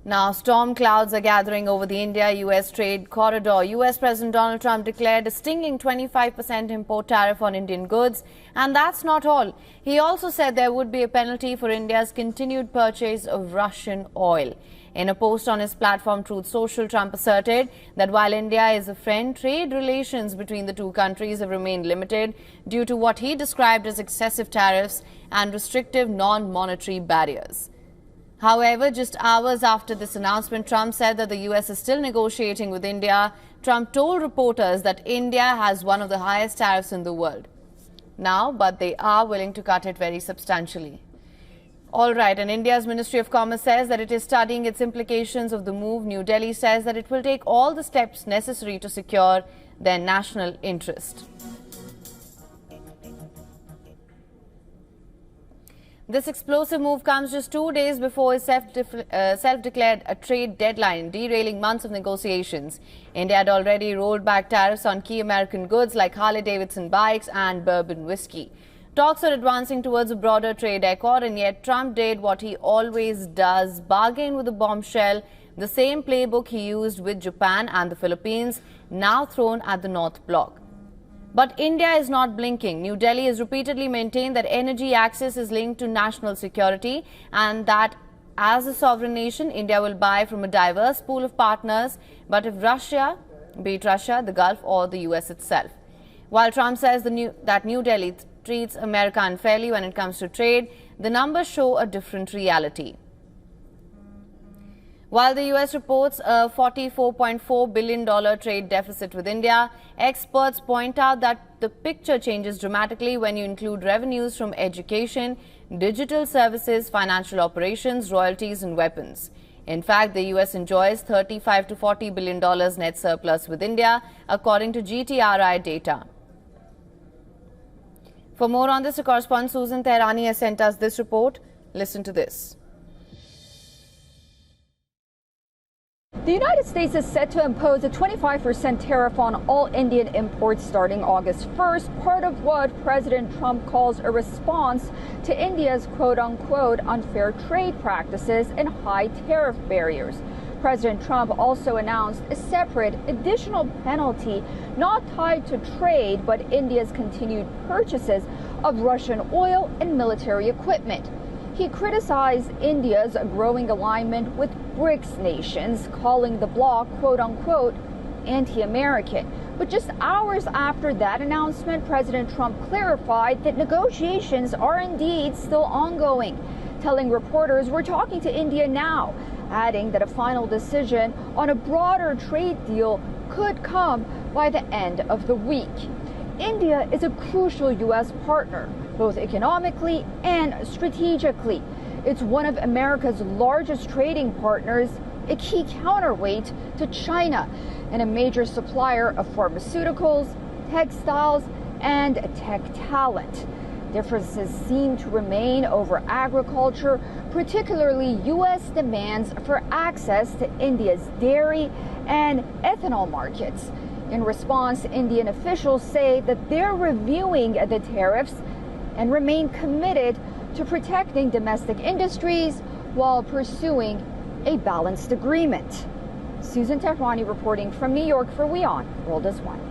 Now, storm clouds are gathering over the India-US trade corridor. US President Donald Trump declared a stinging 25% import tariff on Indian goods. And that's not all. He also said there would be a penalty for India's continued purchase of Russian oil. In a post on his platform Truth Social, Trump asserted that while India is a friend, trade relations between the two countries have remained limited due to what he described as excessive tariffs and restrictive non-monetary barriers. However, just hours after this announcement, Trump said that the US is still negotiating with India. Trump told reporters that India has one of the highest tariffs in the world now, but they are willing to cut it very substantially. All right, and India's Ministry of Commerce says that it is studying its implications of the move. New Delhi says that it will take all the steps necessary to secure their national interest. This explosive move comes just 2 days before his self-declared a trade deadline, derailing months of negotiations. India had already rolled back tariffs on key American goods like Harley-Davidson bikes and bourbon whiskey. Talks are advancing towards a broader trade accord, and yet Trump did what he always does, bargain with a bombshell, the same playbook he used with Japan and the Philippines, now thrown at the North Bloc. But India is not blinking. New Delhi has repeatedly maintained that energy access is linked to national security and that as a sovereign nation, India will buy from a diverse pool of partners, but if Russia, be it Russia, the Gulf or the US itself. While Trump says that New Delhi treats America unfairly when it comes to trade, the numbers show a different reality. While the US reports a $44.4 billion trade deficit with India, experts point out that the picture changes dramatically when you include revenues from education, digital services, financial operations, royalties and weapons. In fact, the US enjoys $35 to $40 billion net surplus with India, according to GTRI data. For more on this, our correspondent Susan Tehrani has sent us this report. Listen to this. The United States is set to impose a 25% tariff on all Indian imports starting August 1st, part of what President Trump calls a response to India's quote-unquote unfair trade practices and high tariff barriers. President Trump also announced a separate additional penalty not tied to trade but India's continued purchases of Russian oil and military equipment. He criticized India's growing alignment with BRICS nations, calling the bloc, quote-unquote, anti-American. But just hours after that announcement, President Trump clarified that negotiations are indeed still ongoing, telling reporters we're talking to India now, adding that a final decision on a broader trade deal could come by the end of the week. India is a crucial U.S. partner, both economically and strategically. It's one of America's largest trading partners, a key counterweight to China, and a major supplier of pharmaceuticals, textiles, and tech talent. Differences seem to remain over agriculture, particularly U.S. demands for access to India's dairy and ethanol markets. In response, Indian officials say that they're reviewing the tariffs and remain committed to protecting domestic industries while pursuing a balanced agreement. Susan Tehrani reporting from New York for WION World is One.